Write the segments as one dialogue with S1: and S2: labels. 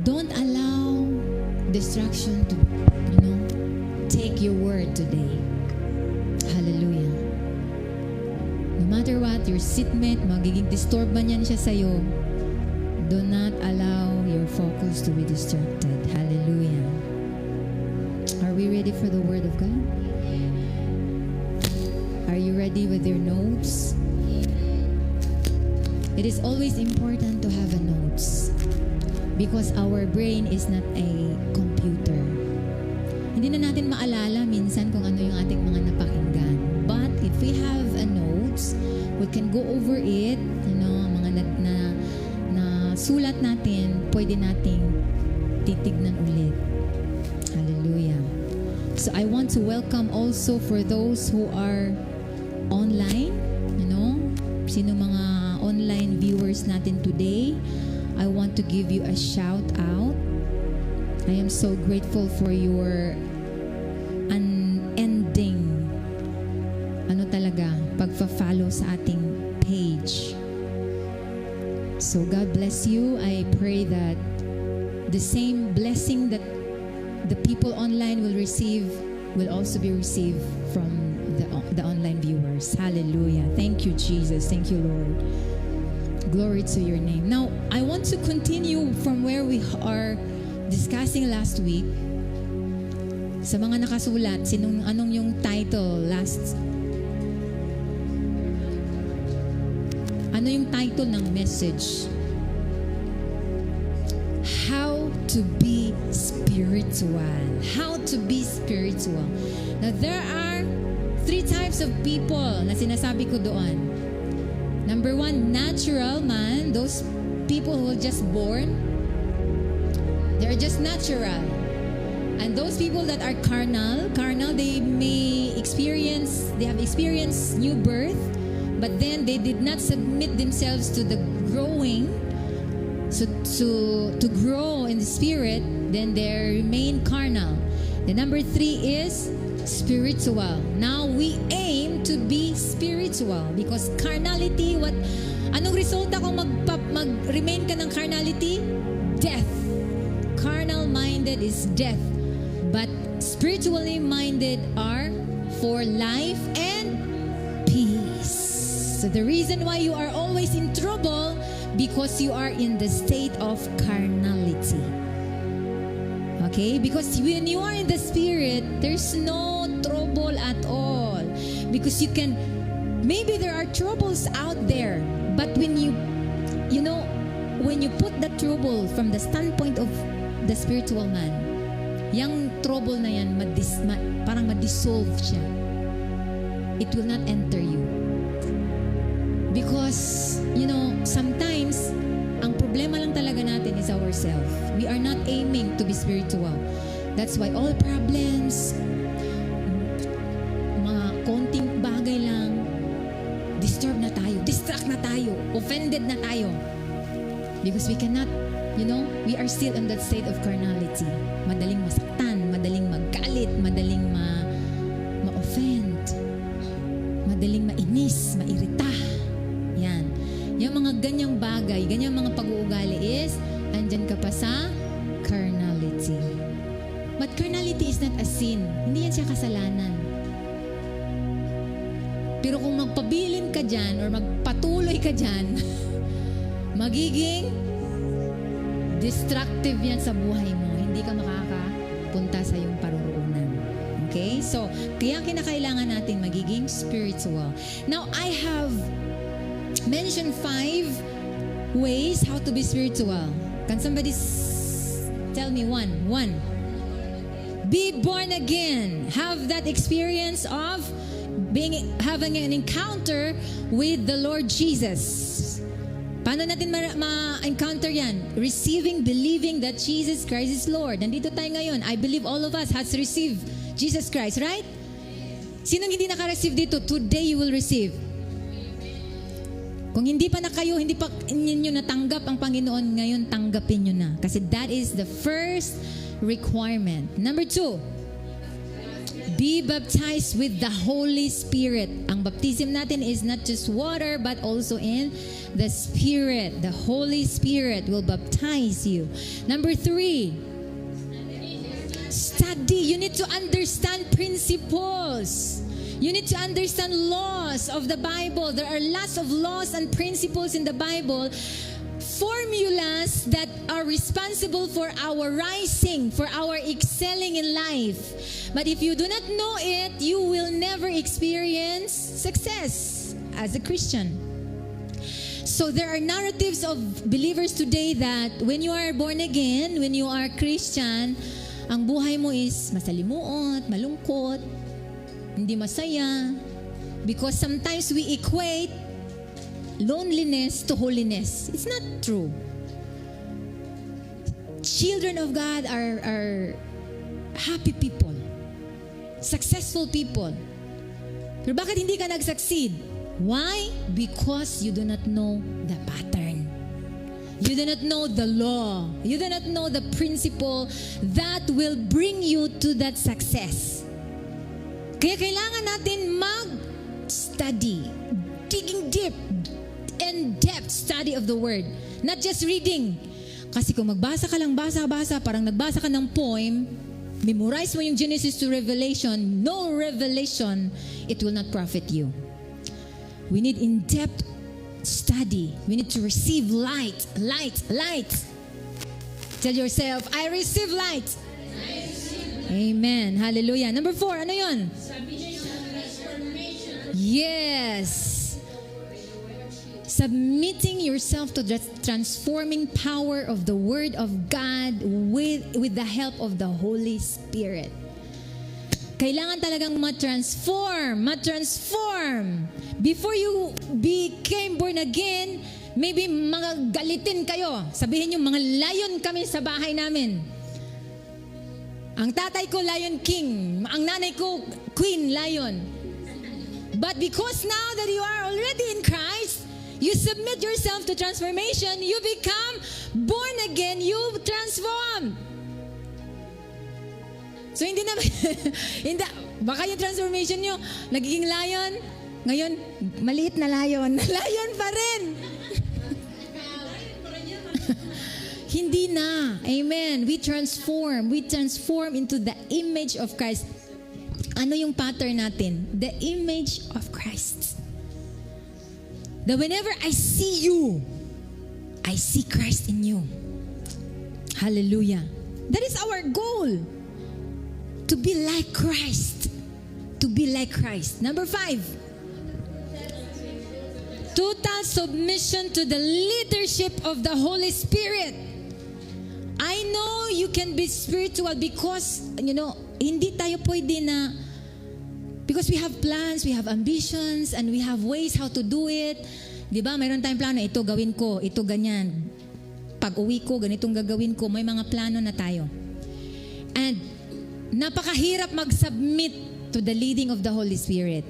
S1: don't allow distraction to, take your word today. Hallelujah. No matter what, your seatmate, magiging disturb man yan siya sa'yo, do not allow your focus to be distracted. Hallelujah. Are we ready for the Word of God? Are you ready with your notes? It is always important to have a notes because our brain is not a computer. Hindi na natin maalala minsan kung ano yung ating mga napakinggan. But if we have a notes, we can go over it, mga na sulat natin, pwede nating titignan ulit. Hallelujah. So I want to welcome also for those who are online, sino mga online viewers natin today. I want to give you a shout out. I am so grateful for your unending pagfa-follow sa ating page. So God bless you. I pray that the same blessing that the people online will receive will also be received from the online viewers. Hallelujah. Thank you, Jesus. Thank you, Lord. Glory to your name. Now, I want to continue from where we are discussing last week. Sa mga nakasulat, anong yung title last? Ano yung title ng message? How to be spiritual. How to be spiritual. Now, there are 3 types of people na sinasabi ko doon. Number 1, natural man. Those people who are just born. They're just natural. And those people that are carnal, they have experienced new birth, but then they did not submit themselves to the growing, so to grow in the spirit, then they remain carnal. The number 3 is spiritual. Now we aim to be spiritual because carnality, anong resulta kung mag-remain ka ng carnality? Death. Carnal-minded is death. But spiritually minded are for life and peace. So the reason why you are always in trouble because you are in the state of carnality. Okay? Because when you are in the spirit, there's no trouble at all. Because maybe there are troubles out there, but when you put the trouble from the standpoint of the spiritual man, yung trouble na yan, parang ma-dissolve siya. It will not enter you. Because, sometimes, ang problema lang talaga natin is ourselves. We are not aiming to be spiritual. That's why all problems, mga konting bagay lang, disturb na tayo, distract na tayo, offended na tayo. Because we cannot, we are still in that state of carnality. Madaling masaktan, madaling maggalit, madaling ma-offend, madaling mainis, mairita. Yan. Yung mga ganyang bagay, ganyang mga pag-uugali is, andyan ka pa sa carnality. But carnality is not a sin. Hindi yan siya kasalanan. Pero kung magpabilin ka dyan or magpatuloy ka dyan, magiging destructive yan sa buhay mo. Hindi ka makakapunta sa iyong paruroonan. Okay? So, kaya kinakailangan natin magiging spiritual. Now, I have mentioned 5 ways how to be spiritual. Can somebody tell me one? Be born again. Have that experience of having an encounter with the Lord Jesus. Paano natin ma-encounter yan? Receiving, believing that Jesus Christ is Lord. Nandito tayo ngayon. I believe all of us has received Jesus Christ, right? Sinong hindi naka-receive dito? Today you will receive. Kung hindi pa ninyo natanggap ang Panginoon ngayon, tanggapin nyo na. Kasi that is the first requirement. Number 2, Be baptized with the Holy Spirit. Ang baptism natin is not just water, but also in the Spirit. The Holy Spirit will baptize you. Number 3, study. You need to understand principles. You need to understand laws of the Bible. There are lots of laws and principles in the Bible, formulas that are responsible for our rising, for our excelling in life. But if you do not know it, you will never experience success as a Christian. So there are narratives of believers today that when you are born again, when you are Christian, ang buhay mo is masalimuot, malungkot, hindi masaya. Because sometimes we equate loneliness to holiness. It's not true. Children of God are happy people, successful people. Pero bakit hindi ka nag-succeed? Why? Because you do not know the pattern. You do not know the law. You do not know the principle that will bring you to that success. Kaya kailangan natin mag-study, digging deep, in-depth study of the Word. Not just reading. Kasi kung magbasa ka lang, basa, parang nagbasa ka ng poem, memorize mo yung Genesis to Revelation, no revelation, it will not profit you. We need in-depth study. We need to receive light. Tell yourself, I receive light. Amen. Hallelujah. Number 4, ano yun? Yes. Submitting yourself to the transforming power of the Word of God with the help of the Holy Spirit. Kailangan talagang ma-transform. Before you became born again, maybe mga galitin kayo. Sabihin nyo, mga lion kami sa bahay namin. Ang tatay ko, Lion King. Ang nanay ko, Queen Lion. But because now that you are already in Christ, you submit yourself to transformation, you become born again, you transform. So hindi na, hindi, baka yung transformation nyo, nagiging lion, ngayon, maliit na lion. Lion pa rin. Hindi na. Amen. We transform into the image of Christ. Ano yung pattern natin? The image of Christ. That whenever I see you, I see Christ in you. Hallelujah. That is our goal. To be like Christ. To be like Christ. Number 5. Total submission to the leadership of the Holy Spirit. I know you can be spiritual because, hindi tayo pwede na, because we have plans, we have ambitions, and we have ways how to do it. Diba? Mayroon tayong plano, ito gawin ko, ito ganyan. Pag uwi ko, ganitong gagawin ko. May mga plano na tayo. And napakahirap mag-submit to the leading of the Holy Spirit.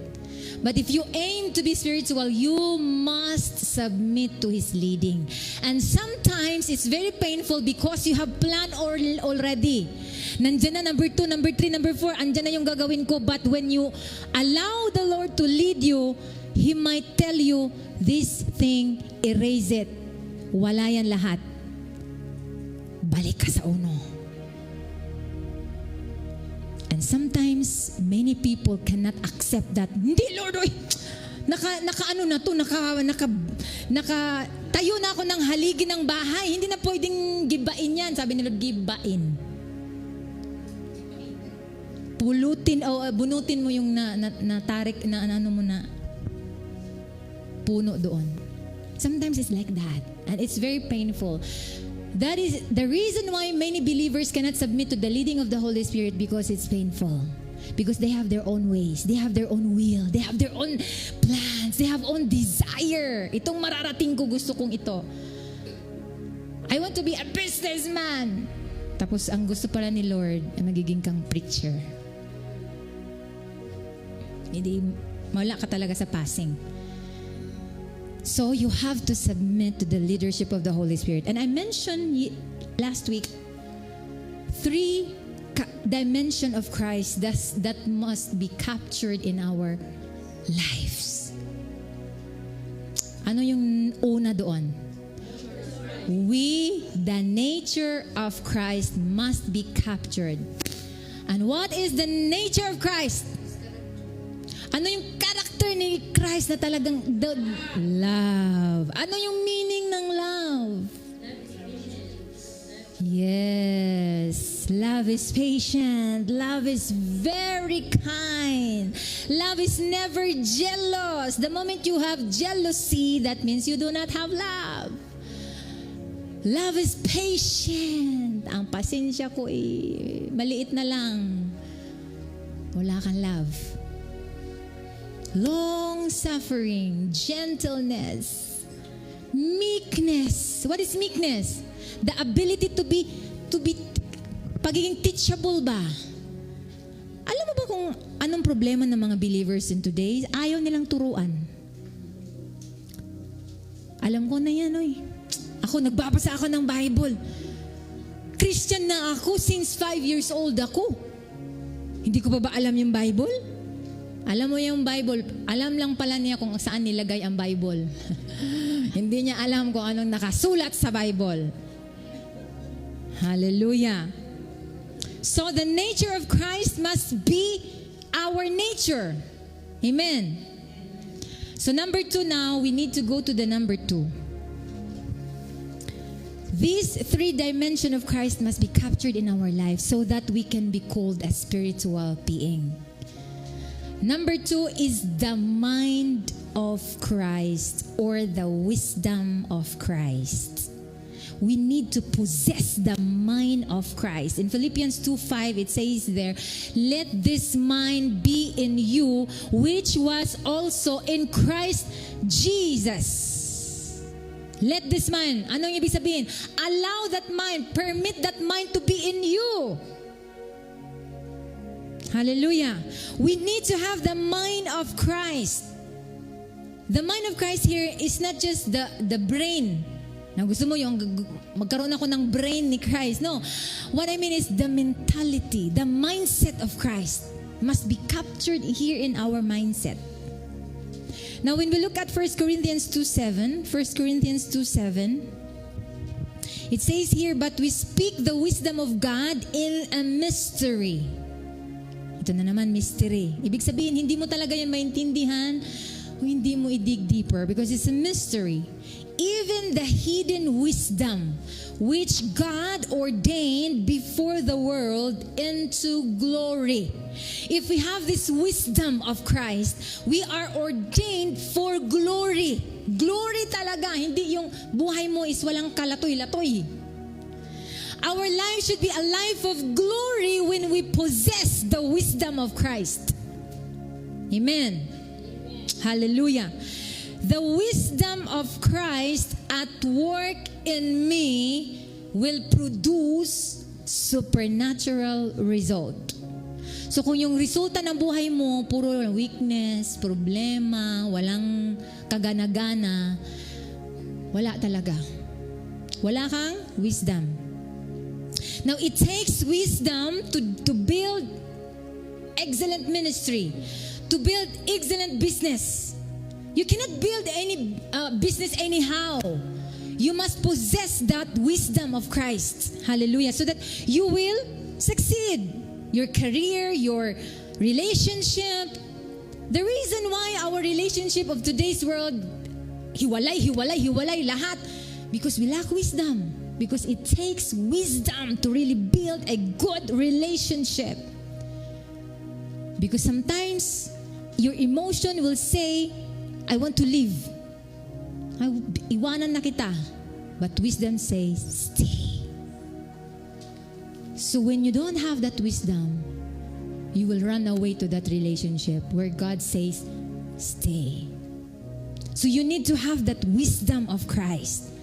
S1: But if you aim to be spiritual, you must submit to His leading. And sometimes it's very painful because you have planned already. Nandyan na number 2, number 3, number 4, andyan na yung gagawin ko. But when you allow the Lord to lead you, He might tell you, this thing, erase it. Wala yan lahat. Balik ka sa uno. And sometimes, many people cannot accept that. Hindi, Lord, oy, naka-ano na to, tayo na ako ng haligi ng bahay. Hindi na pwedeng gibain yan. Sabi ni Lord, gibain. Bunutin mo yung natarik, ano mo na puno doon. Sometimes it's like that. And it's very painful. That is the reason why many believers cannot submit to the leading of the Holy Spirit, because it's painful. Because they have their own ways. They have their own will. They have their own plans. They have own desire. Itong mararating ko, gusto kong ito. I want to be a businessman. Tapos ang gusto pala ni Lord ay magiging kang preacher. Hindi, mawala ka talaga sa passing. So you have to submit to the leadership of the Holy Spirit. And I mentioned last week 3 dimension of Christ that must be captured in our lives. Ano yung una doon? The nature of Christ must be captured. And what is the nature of Christ? Ano yung character ni Christ na talagang love? Ano yung meaning ng love? Yes, love is patient. Love is very kind. Love is never jealous. The moment you have jealousy, that means you do not have love. Love is patient. Ang pasensya ko maliit na lang. Wala kang love. Long-suffering, gentleness, meekness. What is meekness? The ability to be pagiging teachable ba? Alam mo ba kung anong problema ng mga believers in today? Ayaw nilang turuan. Alam ko na yan, Ako, nagbabasa ako ng Bible. Christian na ako since 5 years old ako. Hindi ko ba alam yung Bible? Alam mo yung Bible, alam lang pala niya kung saan nilagay ang Bible. Hindi niya alam kung anong nakasulat sa Bible. Hallelujah. So the nature of Christ must be our nature. Amen. So number 2 now, we need to go to the number 2. These 3 dimensions of Christ must be captured in our life so that we can be called a spiritual being. Number 2 is the mind of Christ or the wisdom of Christ. We need to possess the mind of Christ. In Philippians 2:5, it says there, "Let this mind be in you, which was also in Christ Jesus." Let this mind, anong ibig sabihin? Allow that mind, permit that mind to be in you. Hallelujah. We need to have the mind of Christ. The mind of Christ here is not just the brain. Na gusto mo yung magkaroon ako ng brain ni Christ. No. What I mean is the mentality, the mindset of Christ must be captured here in our mindset. Now, when we look at 1 Corinthians 2:7, it says here, "But we speak the wisdom of God in a mystery." Ito na naman, mystery. Ibig sabihin, hindi mo talaga yan maintindihan kung hindi mo i-dig deeper because it's a mystery. Even the hidden wisdom which God ordained before the world into glory. If we have this wisdom of Christ, we are ordained for glory. Glory talaga, hindi yung buhay mo is walang kalatoy-latoy. Our life should be a life of glory when we possess the wisdom of Christ. Amen. Hallelujah. The wisdom of Christ at work in me will produce supernatural result. So kung yung resulta ng buhay mo, puro weakness, problema, walang kagana-gana, wala talaga. Wala kang wisdom. Now, it takes wisdom to build excellent ministry, to build excellent business. You cannot build any business anyhow. You must possess that wisdom of Christ. Hallelujah. So that you will succeed. Your career, your relationship. The reason why our relationship of today's world, hiwalay, lahat. Because we lack wisdom. Because it takes wisdom to really build a good relationship. Because sometimes your emotion will say, I want to leave. Iwanan na kita. But wisdom says, stay. So when you don't have that wisdom, you will run away to that relationship where God says, stay. So you need to have that wisdom of Christ.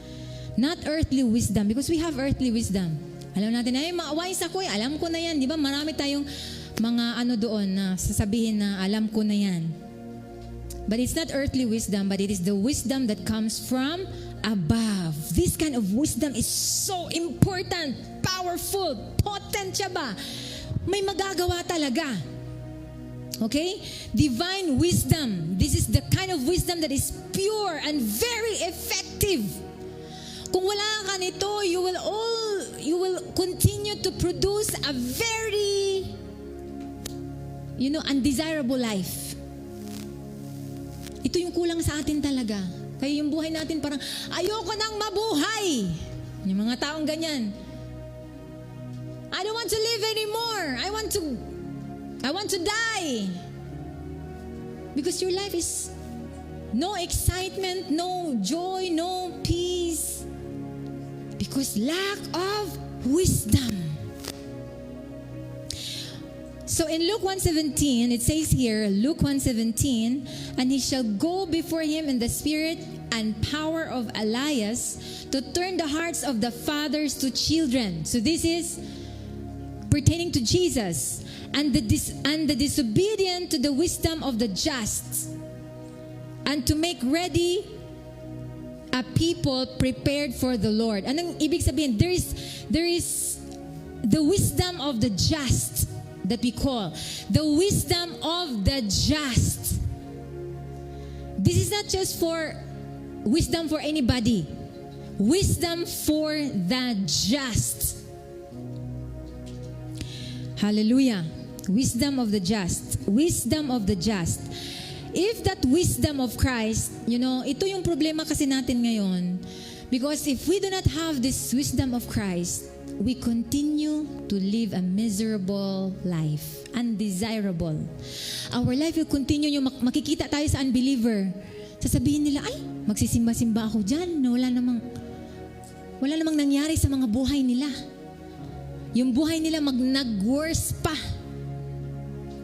S1: Not earthly wisdom, because we have earthly wisdom. Alam natin, ay, wise ako eh. Alam ko na yan. Di ba? Marami tayong mga doon na sasabihin na alam ko na yan. But it's not earthly wisdom, but it is the wisdom that comes from above. This kind of wisdom is so important, powerful, potent siya ba? may magagawa talaga. Okay? Divine wisdom. This is the kind of wisdom that is pure and very effective. Kung wala ka nito, you will continue to produce a very, undesirable life. Ito yung kulang sa atin talaga. Kaya yung buhay natin parang, ayoko nang mabuhay. Yung mga taong ganyan. I don't want to live anymore. I want to die. Because your life is no excitement, no joy, no peace. Because lack of wisdom. So in Luke 1:17, it says here, Luke 1:17, and he shall go before him in the spirit and power of Elias to turn the hearts of the fathers to children. So this is pertaining to Jesus. And the disobedient to the wisdom of the just, and to make ready a people prepared for the Lord. Anong ibig sabihin? There is the wisdom of the just that we call the wisdom of the just. This is not just for wisdom for anybody. Wisdom for the just. Hallelujah. Wisdom of the just. Wisdom of the just. If that wisdom of Christ, ito yung problema kasi natin ngayon. Because if we do not have this wisdom of Christ, we continue to live a miserable life. Undesirable. Our life will continue, yung makikita tayo sa unbeliever. Sasabihin nila, ay, magsisimba-simba ako dyan. Wala namang nangyari sa mga buhay nila. Yung buhay nila nag-worse pa.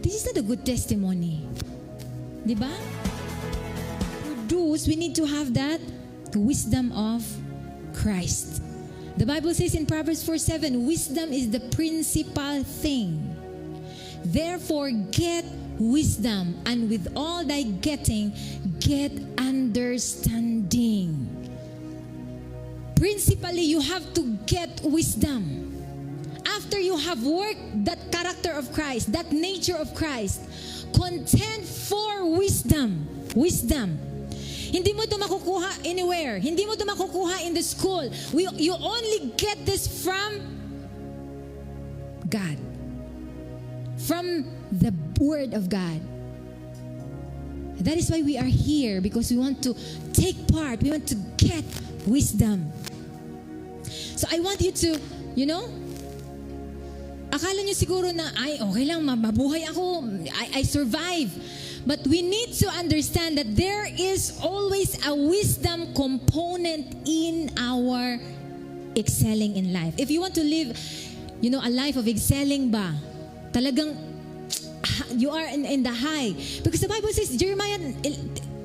S1: This is not a good testimony. Diba? We need to have that wisdom of Christ. The Bible says in Proverbs 4:7, wisdom is the principal thing. Therefore, get wisdom, and with all thy getting, get understanding. Principally, you have to get wisdom. After you have worked that character of Christ, that nature of Christ, contend for wisdom. Wisdom. Hindi mo ito makukuha anywhere. Hindi mo ito makukuha in the school. You only get this from God. From the Word of God. That is why we are here, because we want to take part. We want to get wisdom. So I want you to, akala nyo siguro na, ay, okay lang, mabuhay ako, I survive. But we need to understand that there is always a wisdom component in our excelling in life. If you want to live, a life of excelling ba, talagang, you are in the high. Because the Bible says, Jeremiah,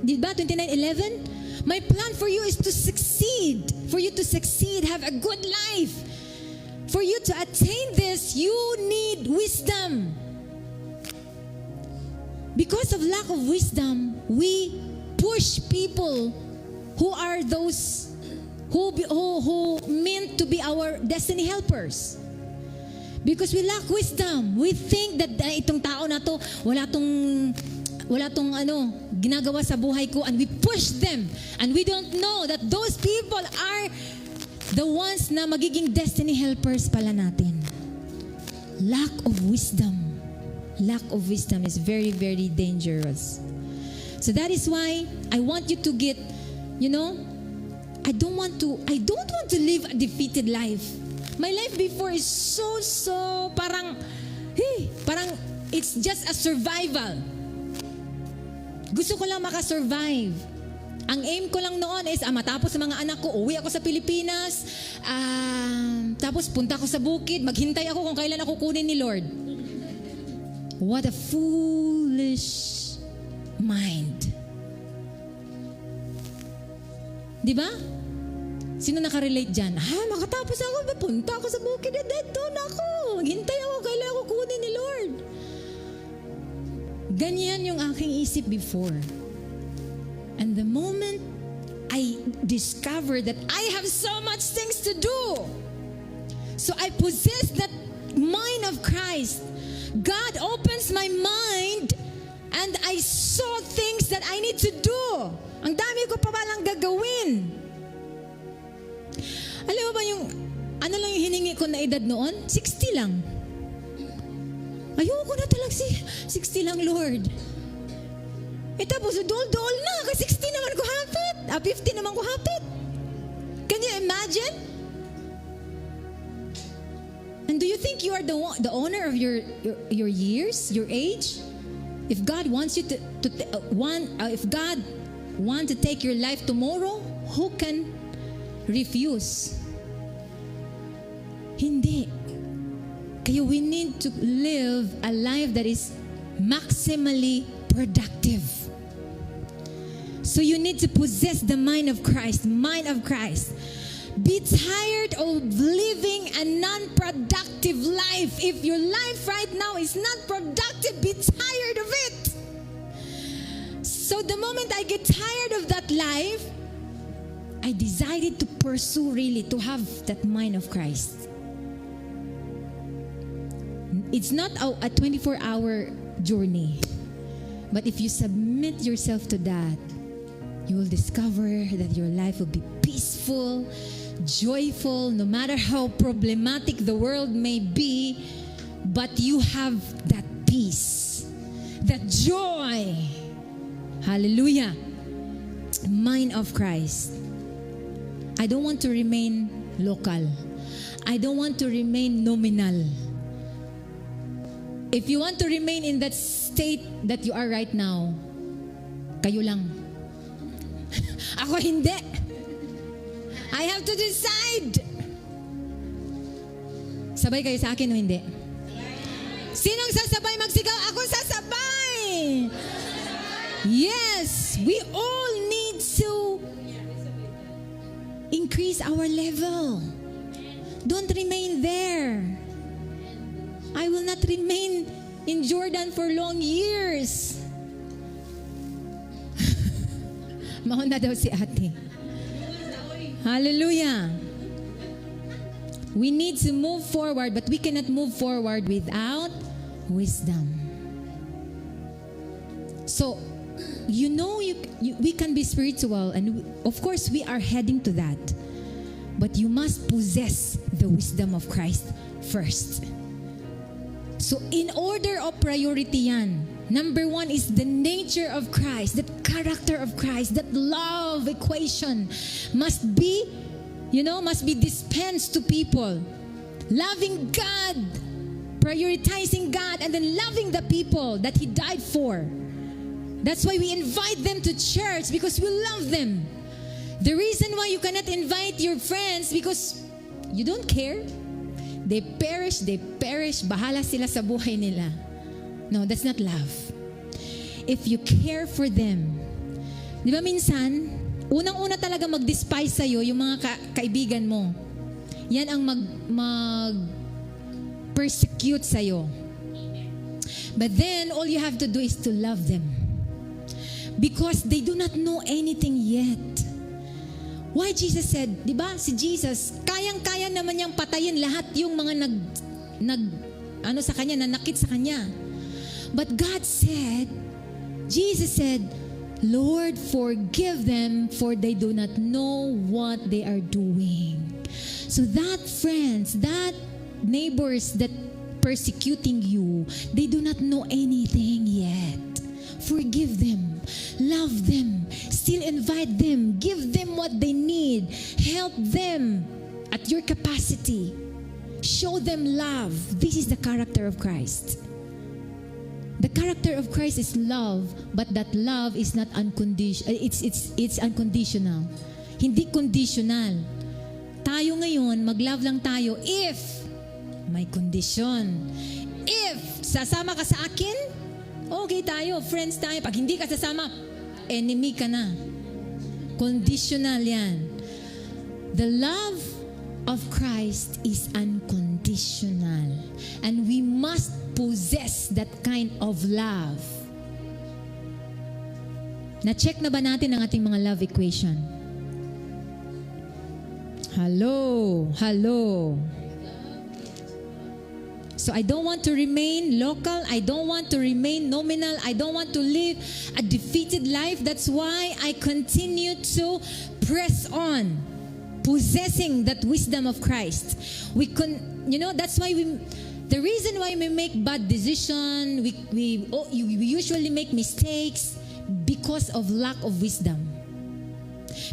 S1: 29:11, my plan for you is to succeed. For you to succeed, have a good life. For you to attain this, you need wisdom. Because of lack of wisdom, we push people who are those who meant to be our destiny helpers. Because we lack wisdom. We think that itong tao na to, wala tong ginagawa sa buhay ko, and we push them. And we don't know that those people are the ones na magiging destiny helpers pala natin. Lack of wisdom. Lack of wisdom is very, very dangerous. So that is why I want you to get, I don't want to live a defeated life. My life before is so parang it's just a survival. Gusto ko lang makasurvive. Ang aim ko lang noon is matapos sa mga anak ko, uwi ako sa Pilipinas, tapos punta ako sa bukid, maghintay ako kung kailan ako kunin ni Lord. What a foolish mind. Di ba? Sino nakarelate dyan? Makatapos ako, punta ako sa bukid, doon ako. Maghintay ako, kailan ako kunin ni Lord. Ganyan yung aking isip before. And the moment I discovered that I have so much things to do, so I possess mind of Christ, God opens my mind and I saw things that I need to do. Ang dami ko pa palang gagawin. Alam mo ba yung, ano lang yung hiningi ko na edad noon? 60 lang. Ayoko na talaga 60 lang, Lord. Tapos, dol-dol na. Kasi 60 naman ko hapit. 50 naman ko hapit. Can you imagine? And do you think you are the owner of your years, your age? If God wants you if God wants to take your life tomorrow, who can refuse? Hindi. Kaya we need to live a life that is maximally productive. So you need to possess the mind of Christ. Be tired of living a non-productive life. If your life right now is not productive, be tired of it. So the moment I get tired of that life, I decided to pursue really, to have that mind of Christ. It's not a 24-hour journey. But if you submit yourself to that, you will discover that your life will be peaceful, joyful, no matter how problematic the world may be, but you have that peace, that joy. Hallelujah. Mind of Christ. I don't want to remain local. I don't want to remain nominal. If you want to remain in that state that you are right now, kayo lang. Ako hindi. I have to decide. Sabay kayo sa akin o hindi? Sinong sasabay magsigaw? Ako sasabay! Yes! We all need to increase our level. Don't remain there. I will not remain in Jordan for long years. Mauna daw si ate. Hallelujah. We need to move forward, but we cannot move forward without wisdom. So, we can be spiritual, and of course, we are heading to that. But you must possess the wisdom of Christ first. So, in order of priority yan, number one is the nature of Christ, that character of Christ, that love equation must be dispensed to people. Loving God, prioritizing God, and then loving the people that He died for. That's why we invite them to church, because we love them. The reason why you cannot invite your friends, because you don't care. They perish. Bahala sila sa buhay nila. No, that's not love. If you care for them, di ba minsan, unang-una talaga mag-despise sa'yo yung mga kaibigan mo. Yan ang mag-persecute sa'yo. But then, all you have to do is to love them. Because they do not know anything yet. Why Jesus said, di ba, si Jesus, kayang-kaya naman niyang patayin lahat yung mga nanakit sa kanya. But God said, Jesus said, Lord, forgive them, for they do not know what they are doing. So that friends, that neighbors that persecuting you, they do not know anything yet. Forgive them, love them, still invite them, give them what they need, help them at your capacity, show them love. This is the character of Christ. The character of Christ is love, but that love is not unconditional. It's unconditional. Hindi conditional. Tayo ngayon, mag-love lang tayo if may condition. If sasama ka sa akin, okay tayo, friends tayo. Pag hindi ka sasama, enemy ka na. Conditional yan. The love of Christ is unconditional. And we must possess that kind of love. Na-check na ba natin ang ating mga love equation? Hello. So I don't want to remain local. I don't want to remain nominal. I don't want to live a defeated life. That's why I continue to press on, possessing that wisdom of Christ. That's why the reason why we make bad decisions, we usually make mistakes because of lack of wisdom.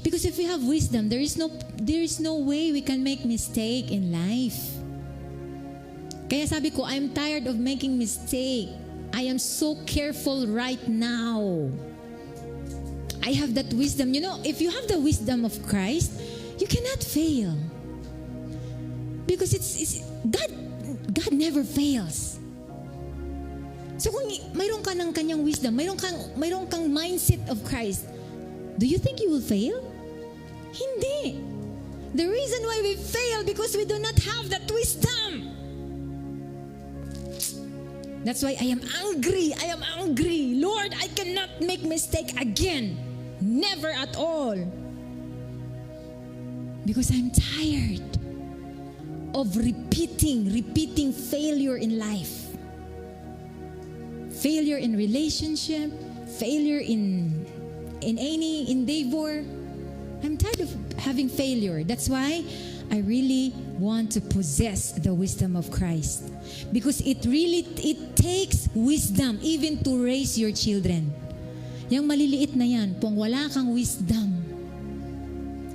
S1: Because if we have wisdom, there is no way we can make mistake in life. Kaya sabi ko, I'm tired of making mistake. I am so careful right now. I have that wisdom. If you have the wisdom of Christ, you cannot fail. Because God never fails. So kung mayroon ka ng kanyang wisdom, mayroon kang mindset of Christ, do you think you will fail? Hindi. The reason why we fail because we do not have that wisdom. That's why I am angry. Lord, I cannot make mistake again. Never at all. Because I'm tired of repeating failure in life. Failure in relationship, failure in any endeavor. I'm tired of having failure. That's why I really want to possess the wisdom of Christ. Because it takes wisdom even to raise your children. Yang maliliit na yan, kung wala kang wisdom,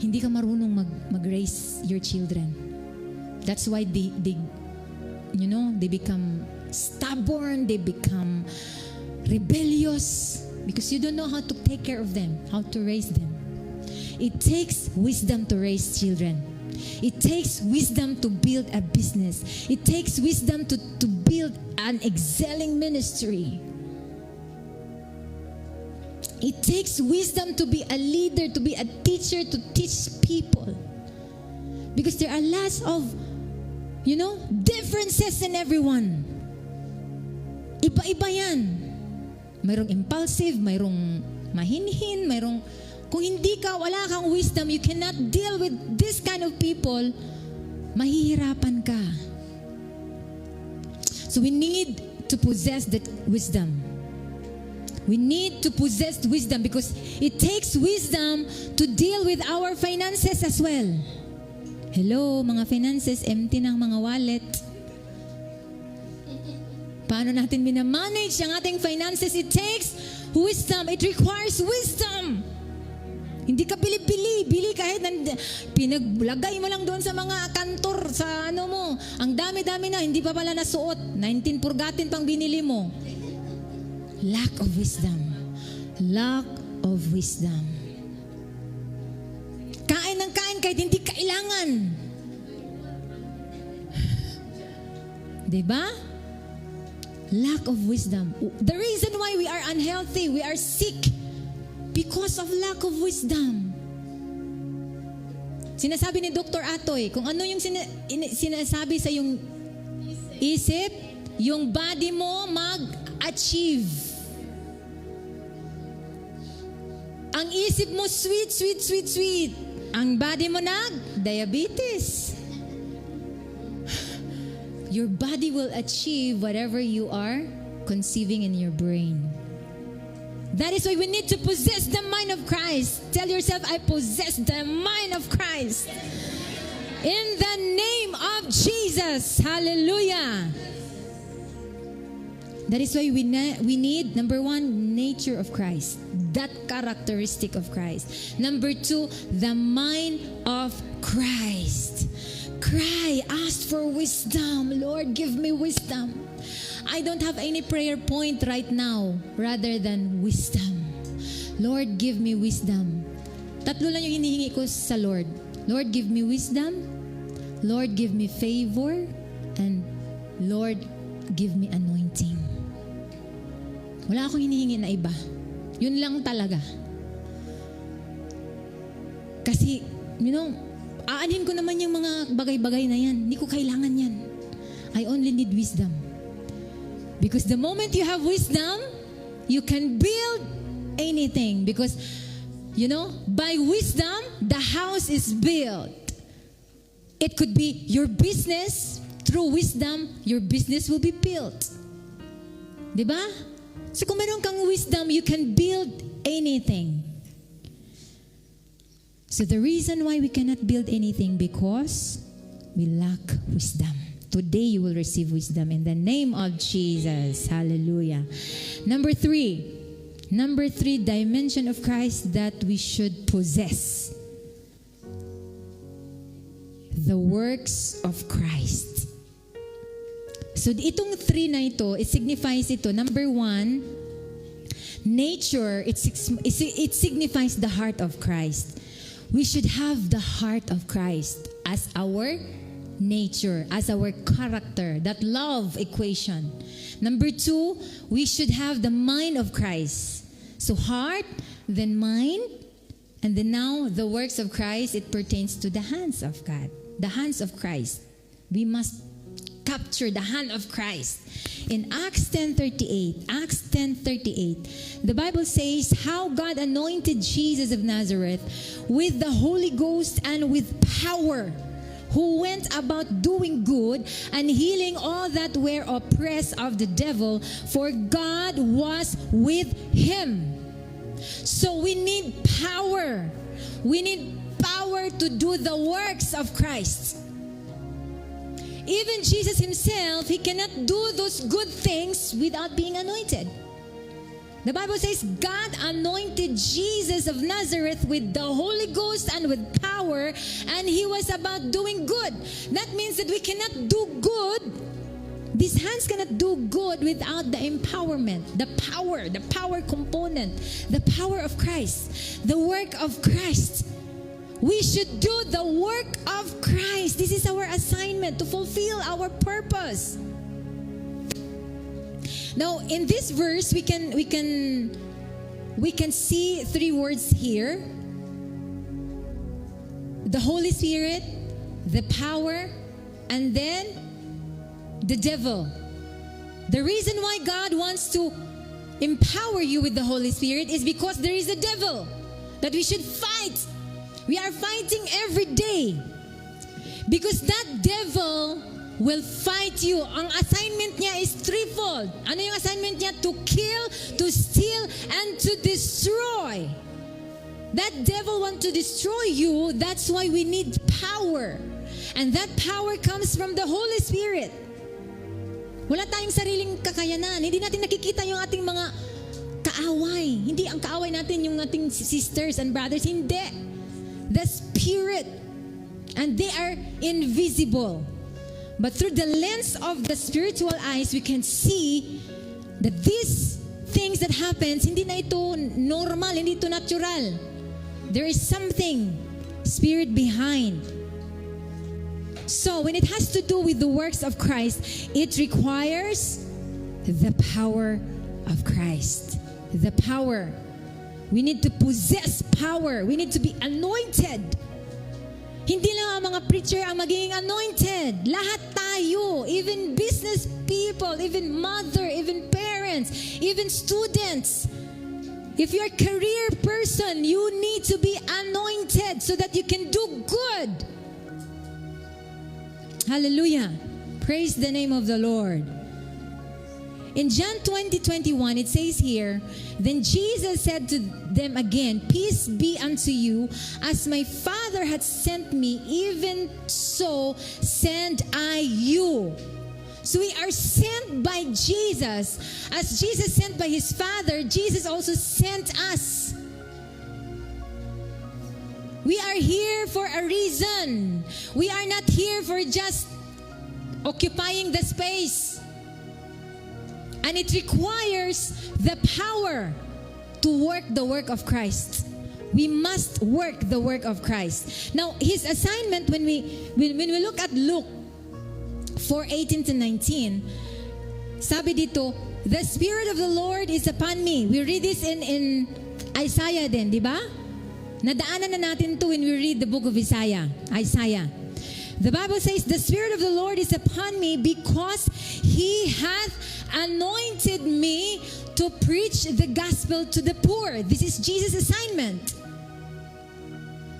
S1: hindi ka marunong mag-raise your children. That's why they become stubborn, they become rebellious, because you don't know how to take care of them, how to raise them. It takes wisdom to raise children. It takes wisdom to build a business. It takes wisdom to build an excelling ministry. It takes wisdom to be a leader, to be a teacher, to teach people. Because there are lots of, differences in everyone. Iba-iba yan. Mayroong impulsive, mayroong mahinhin, mayroong... Kung wala kang wisdom, you cannot deal with this kind of people, mahihirapan ka. So we need to possess that wisdom. We need to possess wisdom because it takes wisdom to deal with our finances as well. Hello, mga finances, empty ng mga wallet. Paano natin minamanage ang ating finances? It takes wisdom. It requires wisdom. Hindi ka bili kahit pinaglagay mo lang doon sa mga kantor, sa mo. Ang dami-dami na, hindi pa pala nasuot. 19 purgatin pang binili mo. Lack of wisdom. Lack of wisdom. Kain ng kain kahit hindi kailangan. Diba? Lack of wisdom. The reason why we are unhealthy, we are sick, because of lack of wisdom. Sinasabi ni Dr. Atoy, kung ano yung sinasabi sa yung isip, yung body mo mag-achieve. Ang isip mo sweet. Ang body mo diabetes. Your body will achieve whatever you are conceiving in your brain. That is why we need to possess the mind of Christ. Tell yourself, I possess the mind of Christ. In the name of Jesus. Hallelujah. That is why we need, number one, nature of Christ. That characteristic of Christ. Number two, the mind of Christ. Cry, ask for wisdom. Lord, give me wisdom. I don't have any prayer point right now rather than wisdom. Lord, give me wisdom. Tatlo lang yung hinihingi ko sa Lord. Lord, give me wisdom. Lord, give me favor. And Lord, give me anointing. Wala akong hinihingi na iba. Yun lang talaga. Kasi, aanhin ko naman yung mga bagay-bagay na yan. Hindi ko kailangan yan. I only need wisdom. Because the moment you have wisdom, you can build anything. Because, by wisdom, the house is built. It could be your business through wisdom, your business will be built. Diba? So kung meron kang wisdom, you can build anything. So the reason why we cannot build anything, because we lack wisdom. Today you will receive wisdom in the name of Jesus. Hallelujah. Number three, dimension of Christ that we should possess. The works of Christ. So itong three na ito, it signifies ito. Number one, nature, it signifies the heart of Christ. We should have the heart of Christ as our nature, as our character, that love equation. Number two, we should have the mind of Christ. So heart, then mind, and then now the works of Christ, it pertains to the hands of God, the hands of Christ. We must capture the hand of Christ. In Acts 10:38, the Bible says how God anointed Jesus of Nazareth with the Holy Ghost and with power, who went about doing good and healing all that were oppressed of the devil, for God was with him. So we need power. We need power to do the works of Christ. Even Jesus himself, he cannot do those good things without being anointed. The Bible says God anointed Jesus of Nazareth with the Holy Ghost and with power, and he was about doing good. That means that we cannot do good. These hands cannot do good without the empowerment, the power component, the power of Christ, the work of Christ. We should do the work of Christ. This is our assignment, to fulfill our purpose. Now, in this verse, we can see three words here: the Holy Spirit, the power, and then the devil. The reason why God wants to empower you with the Holy Spirit is because there is a devil that we should fight. We are fighting every day because that devil will fight you. Ang assignment niya is threefold. Ano yung assignment niya? To kill, to steal, and to destroy. That devil wants to destroy you. That's why we need power. And that power comes from the Holy Spirit. Wala tayong sariling kakayanan. Hindi natin nakikita yung ating mga kaaway. Hindi ang kaaway natin yung ating sisters and brothers. Hindi. The Spirit. And they are invisible. But through the lens of the spiritual eyes, we can see that these things that happens, hindi na ito normal, hindi ito natural. There is something, spirit behind. So when it has to do with the works of Christ, it requires the power of Christ. The power. We need to possess power. We need to be anointed. Hindi lang ang mga preacher ang magiging anointed. Lahat tayo, even business people, even mother, even parents, even students. If you're a career person, you need to be anointed so that you can do good. Hallelujah. Praise the name of the Lord. In John 20:21, it says here, then Jesus said to them again, peace be unto you, as my Father had sent me, even so send I you. So we are sent by Jesus. As Jesus sent by his Father, Jesus also sent us. We are here for a reason. We are not here for just occupying the space. And it requires the power to work the work of Christ. We must work the work of Christ. Now, his assignment, when we look at Luke 4:18-19, sabi dito, the Spirit of the Lord is upon me. We read this in Isaiah din, di ba? Nadaanan na natin to when we read the book of Isaiah. The Bible says, the Spirit of the Lord is upon me because He hath anointed me to preach the gospel to the poor. This is Jesus' assignment.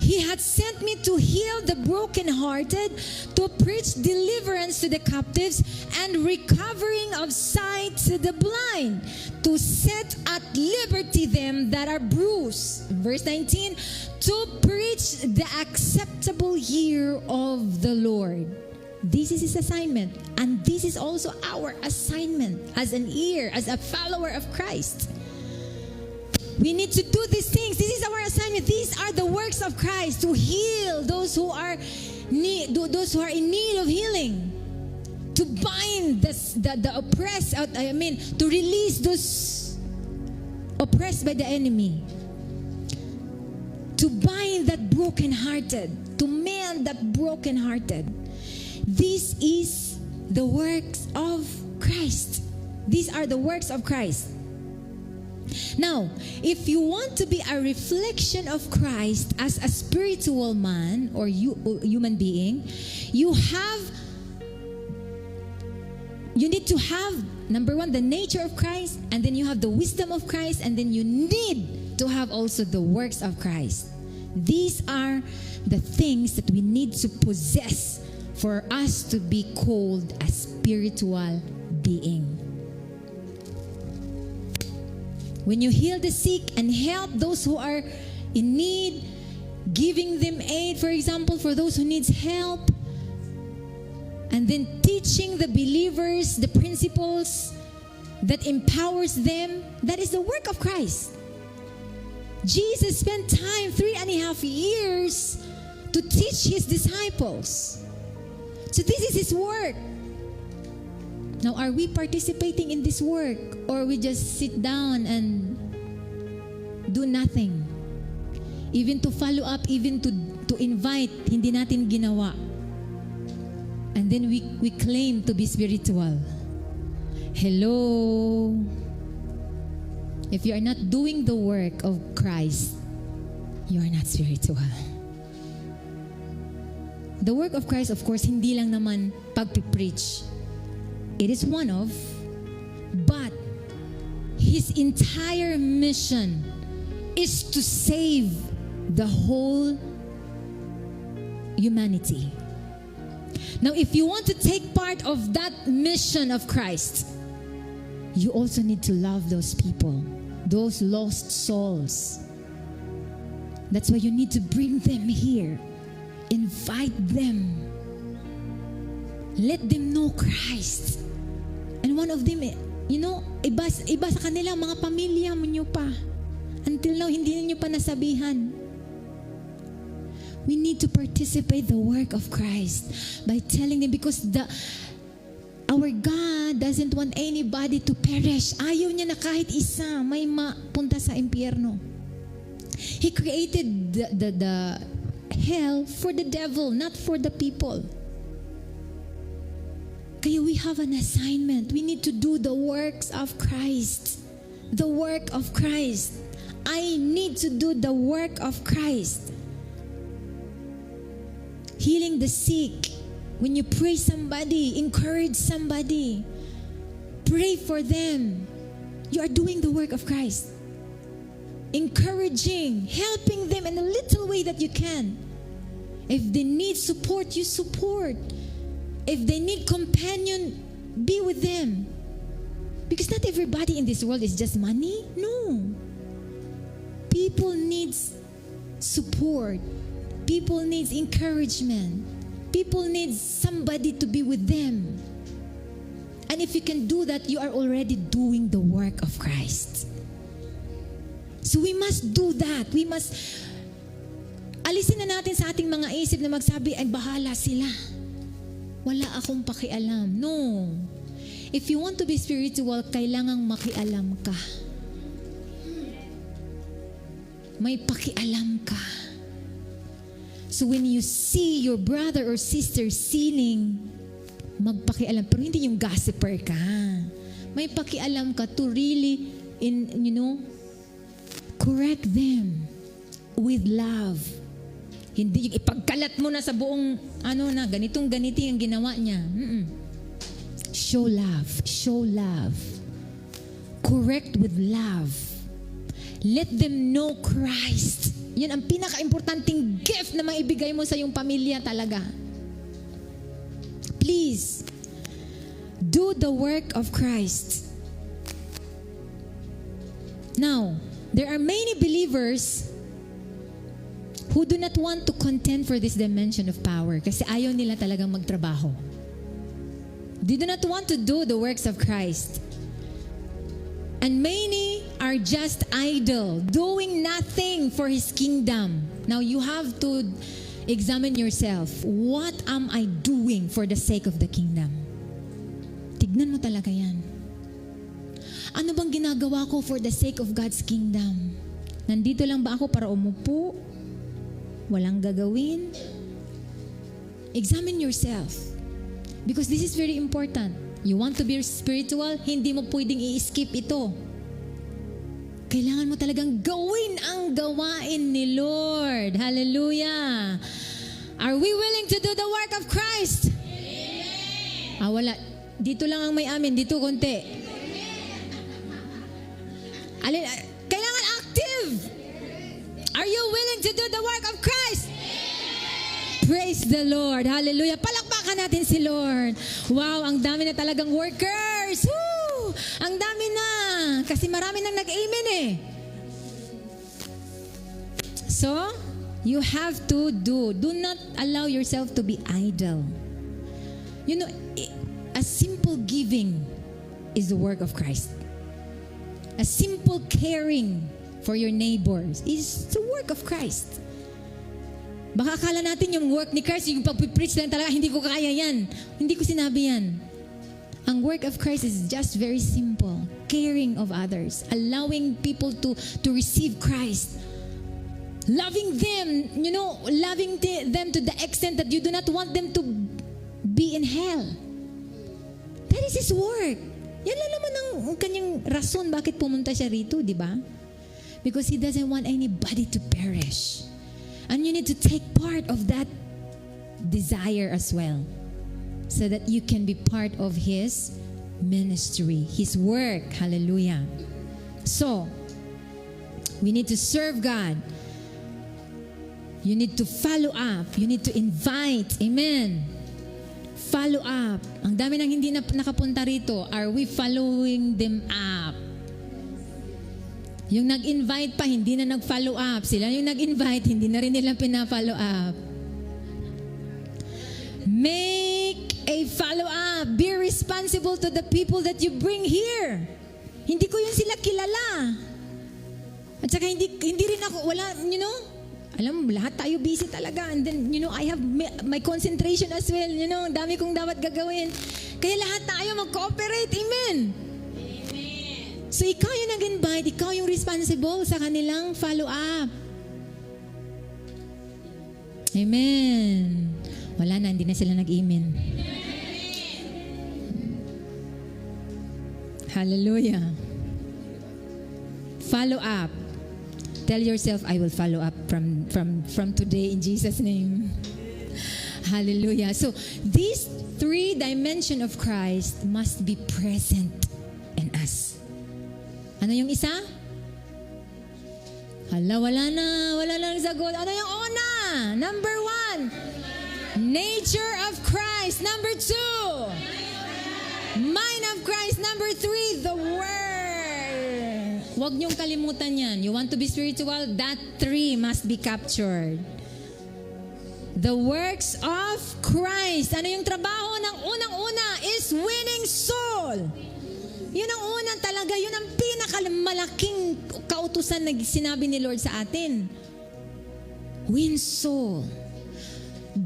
S1: He He had sent me to heal the brokenhearted, to preach deliverance to the captives, and recovering of sight to the blind, to set at liberty them that are bruised. Verse 19, to preach the acceptable year of the Lord. This is His assignment, and this is also our assignment as an ear, as a follower of Christ. We need to do these things. This is our assignment. These are the works of Christ, to heal those who are in need of healing, to bind the oppressed. To release those oppressed by the enemy, to bind that brokenhearted, to mend that brokenhearted. This is the works of Christ. These are the works of Christ. Now, if you want to be a reflection of Christ as a spiritual man or human being, you need to have, number one, the nature of Christ, and then you have the wisdom of Christ, and then you need to have also the works of Christ. These are the things that we need to possess for us to be called a spiritual being. When you heal the sick and help those who are in need, giving them aid, for example, for those who needs help, and then teaching the believers the principles that empowers them, that is the work of Christ. Jesus spent time, 3.5 years, to teach His disciples. So this is His work. Now, are we participating in this work, or we just sit down and do nothing? Even to follow up, even to invite, hindi natin ginawa. And then we claim to be spiritual. Hello? If you are not doing the work of Christ, you are not spiritual. The work of Christ, of course, hindi lang naman pagpipreach. It is one of, but His entire mission is to save the whole humanity. Now, if you want to take part of that mission of Christ, you also need to love those people, those lost souls. That's why you need to bring them here. Invite them. Let them know Christ. And one of them, iba sa kanila, mga pamilya mo nyo pa. Until now, hindi niyo pa nasabihan. We need to participate the work of Christ by telling them, because our God doesn't want anybody to perish. Ayaw niya na kahit isa may mapunta sa impyerno. He created the hell for the devil, not for the people. Kaya we have an assignment. We need to do the works of Christ. The work of Christ. I need to do the work of Christ. Healing the sick. When you pray somebody, encourage somebody, pray for them. You are doing the work of Christ. Encouraging, helping them in a little way that you can. If they need support, you support. If they need companion, be with them. Because not everybody in this world is just money. No. People need support. People need encouragement. People need somebody to be with them. And if you can do that, you are already doing the work of Christ. So we must do that. We must alisin na natin sa ating mga isip na magsabi, ay bahala sila. Wala akong pakialam. No. If you want to be spiritual, kailangang makialam ka. May pakialam ka. So when you see your brother or sister sinning, magpakialam. Pero hindi yung gossiper ka. May pakialam ka to really, correct them with love. Hindi yung ipagkalat mo na sa buong, ganitong-ganiti ang ginawa niya. Show love. Show love. Correct with love. Let them know Christ. Yun ang pinaka-importanting gift na maibigay mo sa iyong pamilya talaga. Please, do the work of Christ. Now, there are many believers who do not want to contend for this dimension of power kasi ayaw nila talagang magtrabaho. They do not want to do the works of Christ. And many are just idle, doing nothing for His kingdom. Now, you have to examine yourself. What am I doing for the sake of the kingdom? Tignan mo talaga yan. Ano bang ginagawa ko for the sake of God's kingdom? Nandito lang ba ako para umupo? Walang gagawin? Examine yourself. Because this is very important. You want to be spiritual, hindi mo pwedeng i-skip ito. Kailangan mo talagang gawin ang gawain ni Lord. Hallelujah! Are we willing to do the work of Christ? Amen. Wala. Dito lang ang may amin. Dito konti. Kailangan active. Are you willing to do the work of Christ? Praise the Lord. Hallelujah. Palakpakan natin si Lord. Wow, ang dami na talagang workers. Woo! Ang dami na. Kasi marami nang nag-amen eh. So, you have to do. Do not allow yourself to be idle. You know, a simple giving is the work of Christ. A simple caring for your neighbors is the work of Christ. Baka akala natin yung work ni Christ, yung pag-preach lang talaga, hindi ko kaya yan. Hindi ko sinabi yan. Ang work of Christ is just very simple. Caring of others. Allowing people to receive Christ. Loving them, you know, loving them to the extent that you do not want them to be in hell. That is His work. Yan lang naman ang kanyang rason bakit pumunta siya rito, di ba? Because He doesn't want anybody to perish. And you need to take part of that desire as well, so that you can be part of His ministry, His work. Hallelujah. So, we need to serve God. You need to follow up. You need to invite. Amen. Follow up. Ang dami nang hindi na nakapunta rito. Are we following them up? Yung nag-invite pa, hindi na nag-follow up. Sila yung nag-invite, hindi na rin nila pina-follow up. Make a follow-up. Be responsible to the people that you bring here. Hindi ko yun sila kilala. At saka hindi rin ako, wala, you know, alam mo, lahat tayo busy talaga. And then, you know, I have my concentration as well. You know, dami kong dapat gagawin. Kaya lahat tayo mag-cooperate. Amen. So, ikaw yung nag-invite, ikaw yung responsible sa kanilang follow-up. Amen. Wala na, hindi na sila nag-amen. Hallelujah. Follow up. Tell yourself, I will follow up from today in Jesus' name. Hallelujah. So, these three dimensions of Christ must be present in us. Ano yung isa? Hala, wala na sagot. Ano yung una? Number 1, nature of Christ. Number 2, mind of Christ. Number 3, the Word. Huwag niyong kalimutan yan. You want to be spiritual? That 3 must be captured. The works of Christ. Ano yung trabaho ng unang-una? Is winning soul. Yun ang unang talaga, yun ang pinakamalaking kautusan na sinabi ni Lord sa atin. Win soul.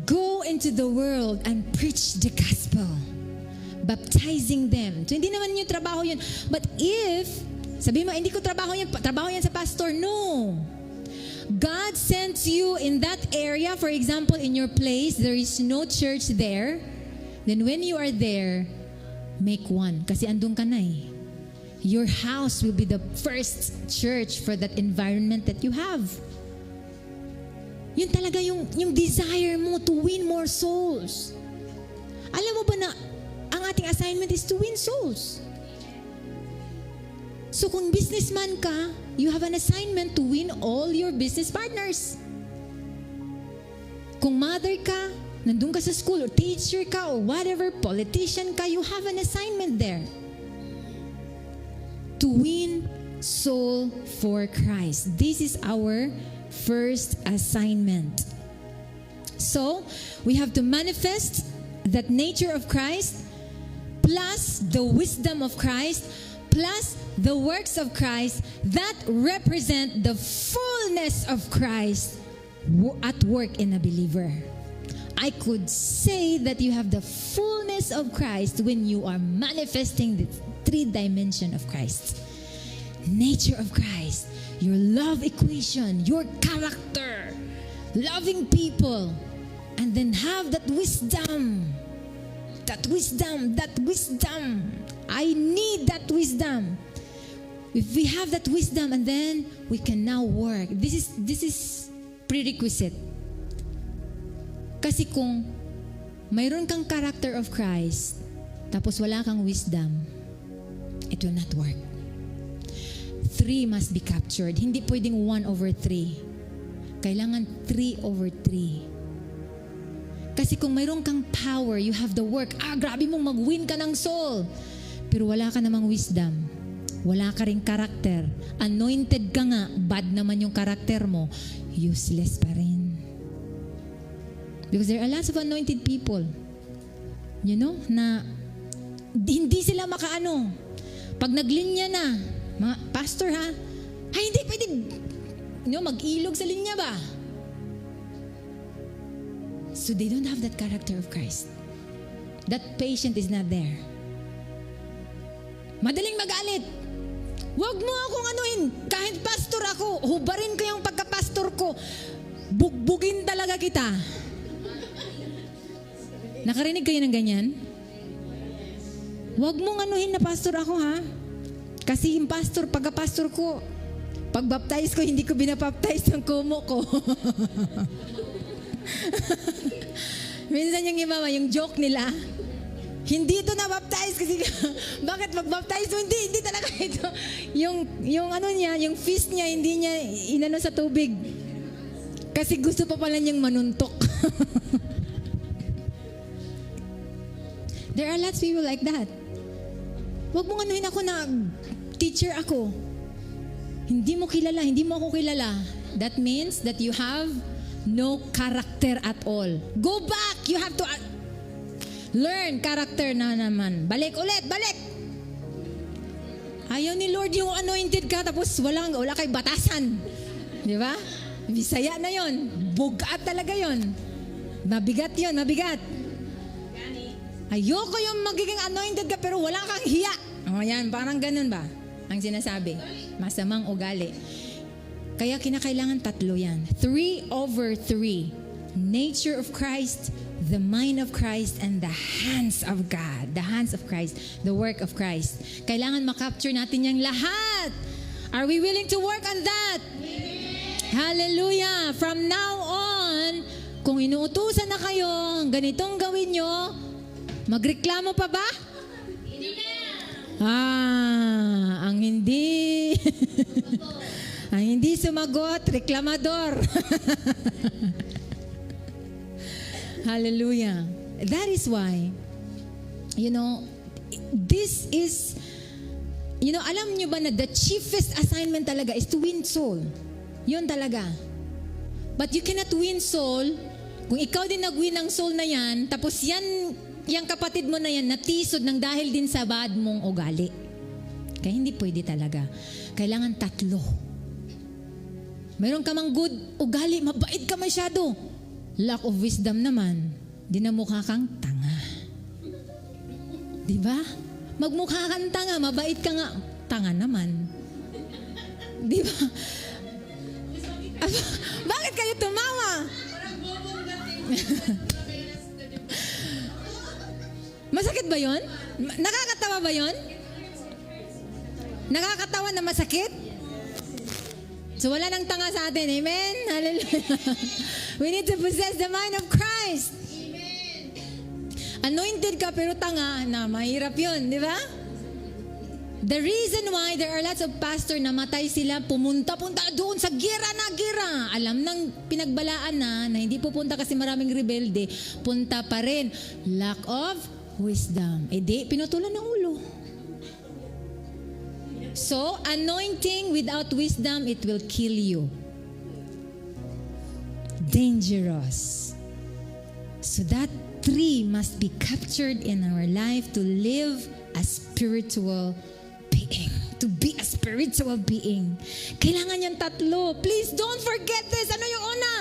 S1: Go into the world and preach the gospel. Baptizing them. So hindi naman yung trabaho yun. But if, sabi mo, hindi ko trabaho yan sa pastor. No. God sends you in that area. For example, in your place, there is no church there. Then when you are there, make one. Kasi andun ka na eh. Your house will be the first church for that environment that you have. Yun talaga yung desire mo to win more souls. Alam mo ba na ang ating assignment is to win souls? So kung businessman ka, you have an assignment to win all your business partners. Kung mother ka, nandun ka sa school, or teacher ka, or whatever, politician ka, you have an assignment there. To win soul for Christ. This is our first assignment. So, we have to manifest that nature of Christ, plus the wisdom of Christ, plus the works of Christ that represent the fullness of Christ at work in a believer. I could say that you have the fullness of Christ when you are manifesting the three dimension of Christ. Nature of Christ, your love equation, your character, loving people, and then have that wisdom. That wisdom. I need that wisdom. If we have that wisdom, and then we can now work. This is prerequisite. Kasi kung mayroon kang character of Christ, tapos wala kang wisdom, it will not work. 3 must be captured. Hindi pwedeng 1/3. Kailangan 3/3. Kasi kung mayroon kang power, you have the work. Grabe mong mag-win ka ng soul. Pero wala ka namang wisdom. Wala ka ring karakter. Anointed ka nga, bad naman yung karakter mo. Useless pa rin. Because there are lots of anointed people. You know, na hindi sila makaano. Pag naglinya na, mga pastor ha, hindi pwede mag-ilog sa linya ba? So they don't have that character of Christ. That patient is not there. Madaling magalit. Huwag mo akong anuhin. Kahit pastor ako, hubarin ko yung pagka-pastor ko. Bugbugin talaga kita. Nakarinig kayo ng ganyan? Huwag mong anuhin na pastor ako ha. Kasi yung pastor, pagka-pastor ko, pag-baptize ko, hindi ko binabaptize ng kumo ko. Minsan yung iba, yung joke nila, hindi ito na-baptize kasi bakit mag-baptize mo? Hindi talaga ito. Yung ano niya, yung feast niya, hindi niya inano sa tubig. Kasi gusto pa pala niyang manuntok. There are lots of people like that. Huwag mong anuhin ako na teacher ako. Hindi mo kilala, hindi mo ako kilala. That means that you have no character at all. Go back! You have to learn character na naman. Balik ulit, balik! Ayaw ni Lord yung anointed ka tapos wala kay batasan. Di ba? Bisaya na yon. Bugat talaga yon. Mabigat yon, mabigat. Ayoko yung magiging anointed ka pero wala kang hiya. Yan, parang ganun ba? Ang sinasabi. Masamang ugali. Kaya kinakailangan 3 yan. 3/3. Nature of Christ, the mind of Christ, and the hands of God. The hands of Christ, the work of Christ. Kailangan makapture natin yung lahat. Are we willing to work on that? Hallelujah! From now on, kung inuutusan na kayo, ganitong gawin nyo, magreklamo pa ba? Ang hindi ang hindi sumagot, reklamador. Hallelujah. That is why, this is, alam nyo ba na the chiefest assignment talaga is to win soul. Yun talaga. But you cannot win soul kung ikaw din nag-win ng soul na yan, tapos yung kapatid mo na yan, natisod ng dahil din sa bad mong ugali. Kaya hindi pwede talaga. Kailangan 3. Mayroon ka mang good ugali, mabait ka masyado. Lack of wisdom naman, di na mukha kang tanga. Diba? Magmukha kang tanga, mabait ka nga, tanga naman. Diba? Bakit kayo tumawa? Masakit ba yon? Nakakatawa ba yon? Nakakatawa na masakit? So wala nang tanga sa atin. Amen? Hallelujah. We need to possess the mind of Christ. Amen. Anointed ka pero tanga na mahirap yun, di ba? The reason why there are lots of pastor na matay sila, pumunta doon sa gira. Alam ng pinagbalaan na hindi pupunta kasi maraming rebelde, punta pa rin. Lack of wisdom. Di, pinutulan ng ulo. So, anointing without wisdom, it will kill you. Dangerous. So that tree must be captured in our life to live a spiritual being. To be a spiritual being. Kailangan yan tatlo. Please don't forget this. Ano yung una?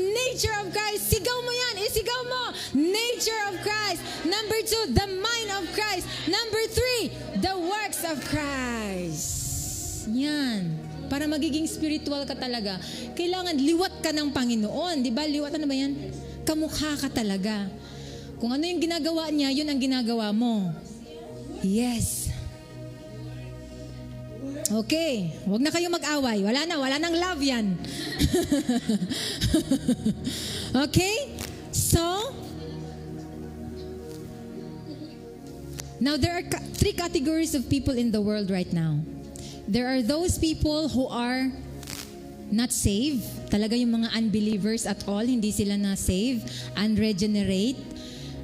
S1: Nature of Christ. Sigaw mo yan. Isigaw mo. Nature of Christ. Number 2, the mind of Christ. Number 3, the works of Christ. Yan. Para magiging spiritual ka talaga, kailangan liwat ka ng Panginoon. Di ba? Liwat, ano ba yan? Kamukha ka talaga. Kung ano yung ginagawa niya, yun ang ginagawa mo. Yes. Okay. Huwag na kayo mag-away. Wala nang love yan. Okay? So, now there are 3 categories of people in the world right now. There are those people who are not saved. Talaga yung mga unbelievers at all, hindi sila na-save, unregenerate.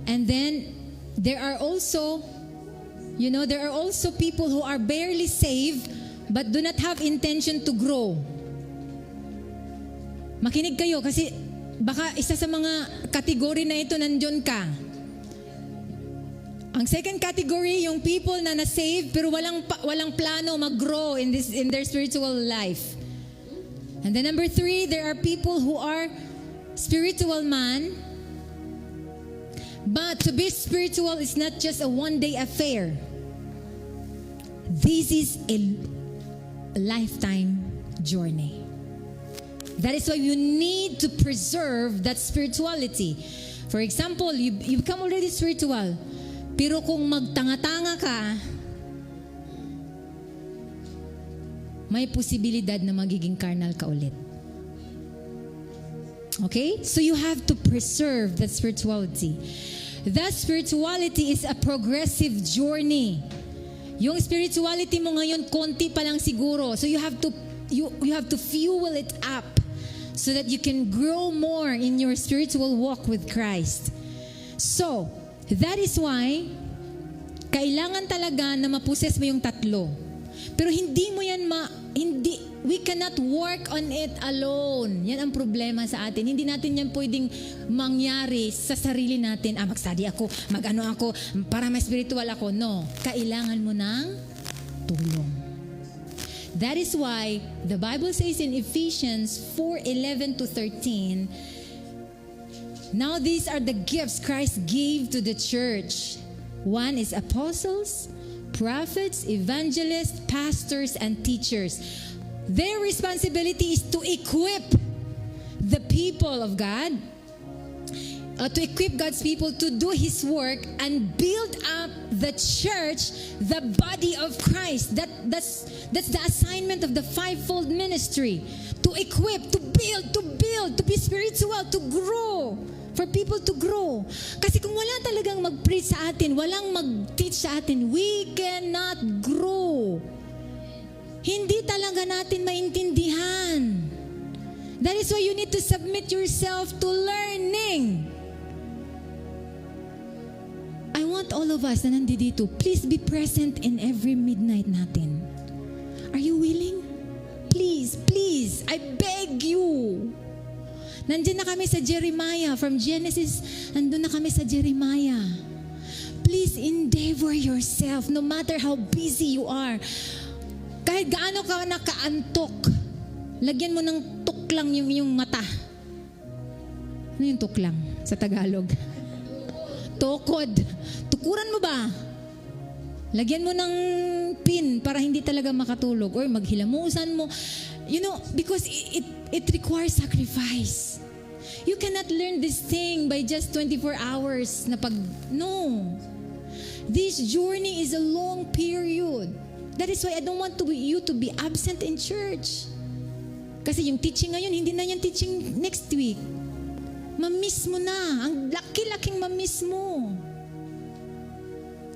S1: And then, there are also people who are barely saved but do not have intention to grow. Makinig kayo kasi baka isa sa mga category na ito nandyan ka. Ang second category, yung people na na-save pero walang plano mag-grow in their spiritual life. And then number 3, there are people who are spiritual man, but to be spiritual is not just a one-day affair. This is a lifetime journey. That is why you need to preserve that spirituality. For example, you become already spiritual, pero kung magtanga-tanga ka, may posibilidad na magiging carnal ka ulit. Okay? So you have to preserve that spirituality. That spirituality is a progressive journey. Yung spirituality mo ngayon, konti pa lang siguro. So you have to fuel it up so that you can grow more in your spiritual walk with Christ. So, that is why kailangan talaga na ma-possess mo yung tatlo. Pero hindi mo yan we cannot work on it alone. Yan ang problema sa atin. Hindi natin yan pwedeng mangyari sa sarili natin. Mag-study ako, mag-ano ako, para may spiritual ako. No. Kailangan mo ng tulong. That is why the Bible says in Ephesians 4:11-13, now these are the gifts Christ gave to the church. One is apostles, prophets, evangelists, pastors, and teachers. Their responsibility is to equip the people of God, to equip God's people to do His work and build up the church, the body of Christ. That's the assignment of the fivefold ministry. To equip, to build, to be spiritual, to grow. For people to grow. Kasi kung wala talagang mag-preach sa atin, walang mag-teach sa atin, we cannot grow. Hindi talaga natin maintindihan. That is why you need to submit yourself to learning. I want all of us na nandito, please be present in every midnight natin. Are you willing? Please, I beg you. Nandiyan na kami sa Jeremiah. From Genesis, nandun na kami sa Jeremiah. Please endeavor yourself, no matter how busy you are. Kahit gaano ka nakaantok, lagyan mo ng tuklang yung mata. Ano yung tuklang sa Tagalog? Tukod. Tukuran mo ba? Lagyan mo ng pin para hindi talaga makatulog. Or maghilamusan mo. You know, because it requires sacrifice. You cannot learn this thing by just 24 hours no. This journey is a long period. That is why I don't want you to be absent in church. Kasi yung teaching ngayon, hindi na yung teaching next week. Ma-miss mo na. Ang laki-laking ma-miss mo.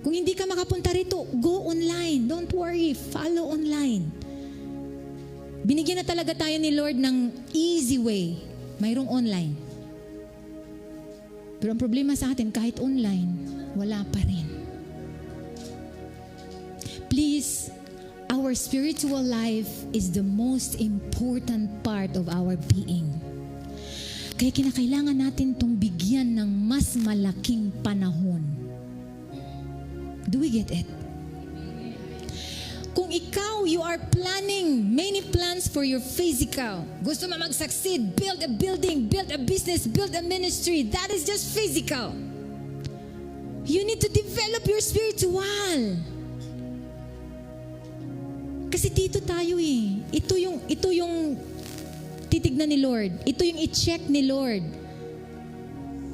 S1: Kung hindi ka makapunta rito, go online. Don't worry, follow online. Binigyan na talaga tayo ni Lord ng easy way. Mayroong online. Pero ang problema sa atin, kahit online, wala pa rin. Please, our spiritual life is the most important part of our being. Kaya kinakailangan natin itong bigyan ng mas malaking panahon. Do we get it? Kung ikaw, you are planning many plans for your physical. Gusto mo mag-succeed, build a building, build a business, build a ministry. That is just physical. You need to develop your spiritual. Kasi dito tayo eh. Ito yung titignan ni Lord. Ito yung i-check ni Lord.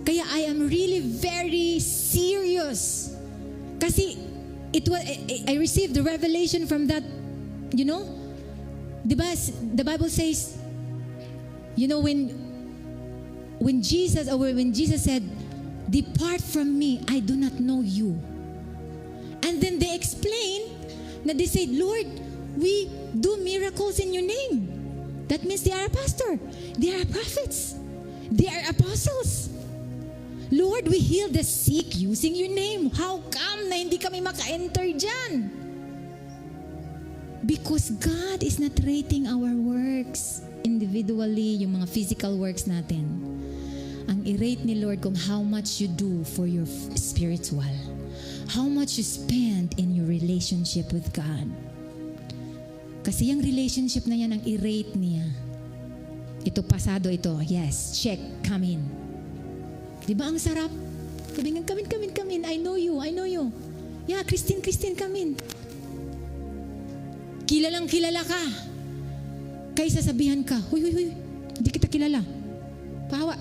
S1: Kaya I am really very serious. Kasi I received the revelation from that, you know? Diba, the Bible says, you know, when Jesus said, "Depart from me, I do not know you." And then they explain, na they said, "Lord, we do miracles in your name." That means they are a pastor. They are prophets. They are apostles. Lord, we heal the sick using your name. How come na hindi kami maka-enter dyan? Because God is not rating our works individually, yung mga physical works natin. Ang i-rate ni Lord kung how much you do for your spiritual. How much you spend in your relationship with God. Kasi yung relationship na yan ang i-rate niya. Ito pasado ito. Yes, check, come in. Diba ang sarap? Sabi nga, come in. I know you. Yeah, Christine, come in. Kilalang kilala ka. Kaysa sabihan ka, huy, hindi kita kilala. Pahawa.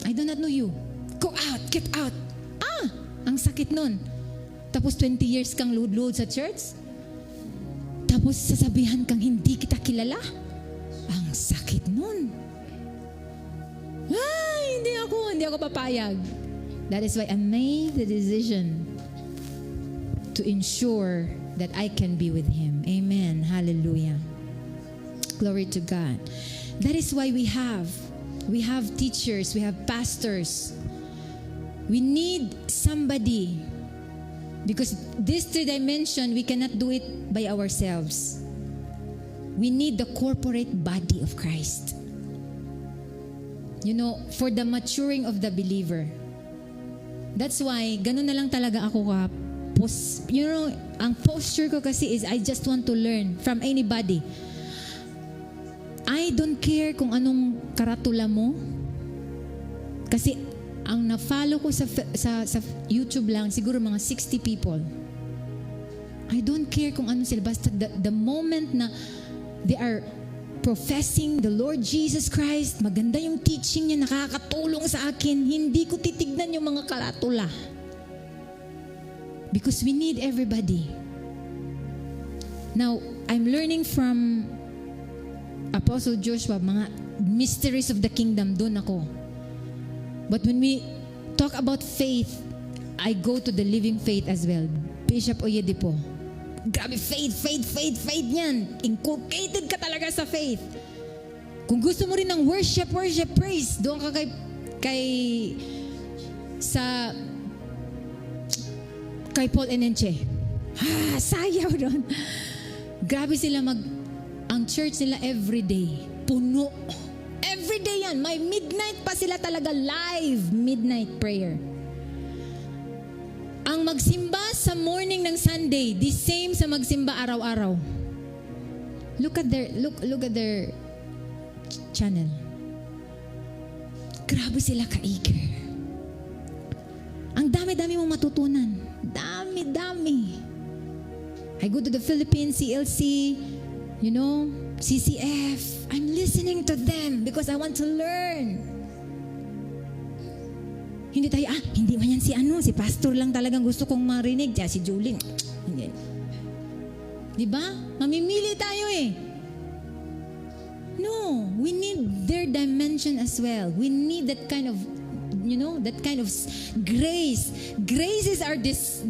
S1: I do not know you. Go out, get out. Ang sakit nun. Tapos 20 years kang load sa church. Tapos sasabihan kang hindi kita kilala. Ang sakit nun. Hindi ako papayag. That is why I made the decision to ensure that I can be with Him. Amen. Hallelujah. Glory to God. That is why we have teachers, we have pastors. We need somebody, because this 3 dimension, we cannot do it by ourselves. We need the corporate body of Christ. You know, for the maturing of the believer. That's why, ganun na lang talaga ako you know, ang posture ko kasi is, I just want to learn from anybody. I don't care kung anong karatula mo. Kasi, ang na-follow ko sa YouTube lang, siguro mga 60 people. I don't care kung ano sila. Basta the moment na they are professing the Lord Jesus Christ, maganda yung teaching niya, nakakatulong sa akin, hindi ko titignan yung mga karatula. Because we need everybody. Now, I'm learning from Apostle Joshua, mga mysteries of the kingdom, doon ako. But when we talk about faith, I go to the living faith as well. Bishop Oyedepo. Grabe, faith yan. Inculcated ka talaga sa faith. Kung gusto mo rin ng worship, praise, doon ka kay Paul Enenche. Sayaw doon. Grabe sila ang church nila everyday. Puno. Everyday yan. May midnight pa sila talaga, live midnight prayer. Ang magsimba sa morning ng Sunday, the same sa magsimba araw-araw. Look at their channel. Grabe sila ka-eager. Ang dami-dami mong matutunan. Dami-dami. I go to the Philippines, CLC, you know, CCF. I'm listening to them because I want to learn. Hindi tayo, hindi man yan si pastor lang talagang gusto kong marinig. Si Julie, hindi. Diba? Mamimili tayo eh. No, we need their dimension as well. We need that kind of that kind of grace. Graces are this,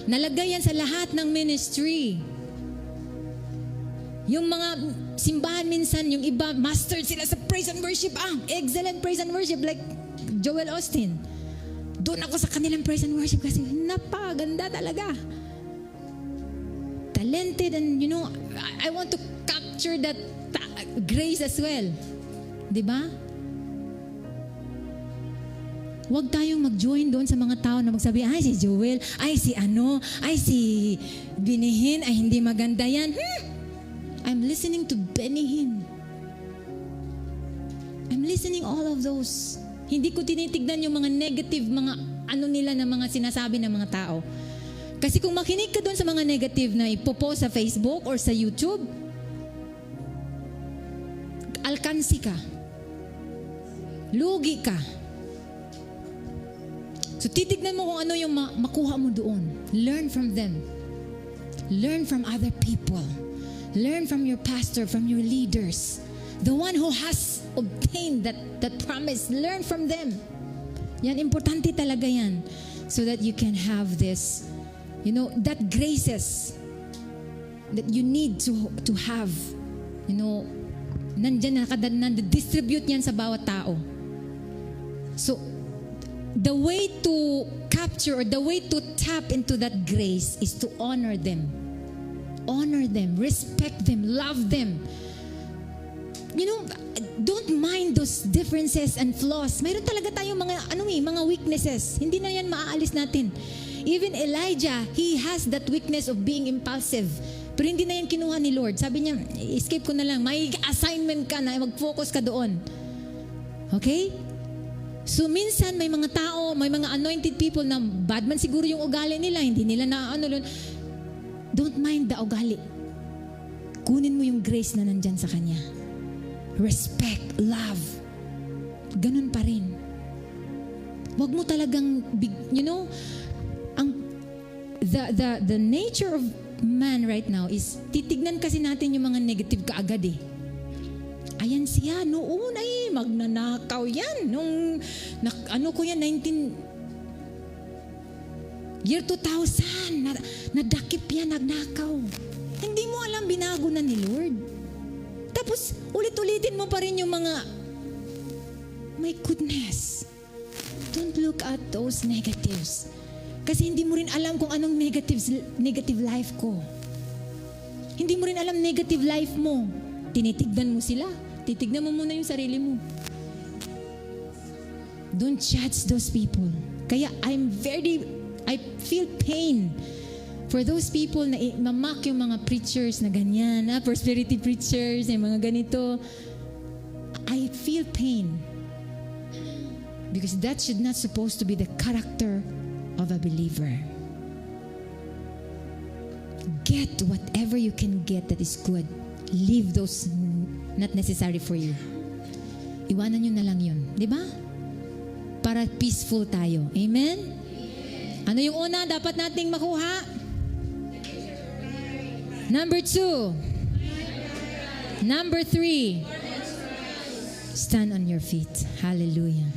S1: nalagay yan sa lahat ng ministry. Yung mga simbahan minsan, yung iba, mastered sila sa praise and worship. Excellent praise and worship like Joel Austin. Doon ako sa kanilang praise and worship kasi napaganda talaga. Talented and I want to capture that grace as well. Diba? Huwag tayong mag-join doon sa mga tao na magsabi, ay si Joel, ay si Binihin, ay hindi maganda yan. I'm listening to Benihin. I'm listening all of those. Hindi ko tinitignan yung mga negative, mga nila na mga sinasabi ng mga tao. Kasi kung makinig ka doon sa mga negative na ipopost sa Facebook or sa YouTube, alkansi ka. Lugi ka. So titignan mo kung ano yung makuha mo doon. Learn from them. Learn from other people. Learn from your pastor, from your leaders. The one who has obtained that promise. Learn from them. Yan, importante talaga yan. So that you can have this, that graces that you need to have. Nandyan distribute yan sa bawat tao. So, the way to capture or the way to tap into that grace is to honor them. Honor them, respect them, love them. Don't mind those differences and flaws. Mayroon talaga tayong mga weaknesses. Hindi na yan maaalis natin. Even Elijah, he has that weakness of being impulsive. Pero hindi na yan kinuha ni Lord. Sabi niya, escape ko na lang. May assignment ka na, mag-focus ka doon. Okay? So minsan may mga tao, may mga anointed people na bad man siguro yung ugali nila, hindi nila don't mind the ugali. Kunin mo yung grace na nandyan sa kanya. Respect, love. Ganun pa rin. Huwag mo talagang, the nature of man right now is, titignan kasi natin yung mga negative kaagad eh. Ayan siya, noon ay magnanakaw yan. Year 2000, nadakip yan, nagnakaw. Hindi mo alam, binago na ni Lord. Tapos, ulit-ulitin mo pa rin yung mga, my goodness. Don't look at those negatives. Kasi hindi mo rin alam kung anong negative life ko. Hindi mo rin alam negative life mo. Tinitignan mo sila. Titignan mo muna yung sarili mo. Don't judge those people. Kaya I feel pain for those people na mamak yung mga preachers na ganyan, prosperity preachers, yung mga ganito. I feel pain. Because that should not supposed to be the character of a believer. Get whatever you can get that is good. Leave those not necessary for you. Iwanan nyo na lang yun. Di ba? Para peaceful tayo. Amen? Ano yung una dapat nating makuha? Number 2. Number 3. Stand on your feet. Hallelujah.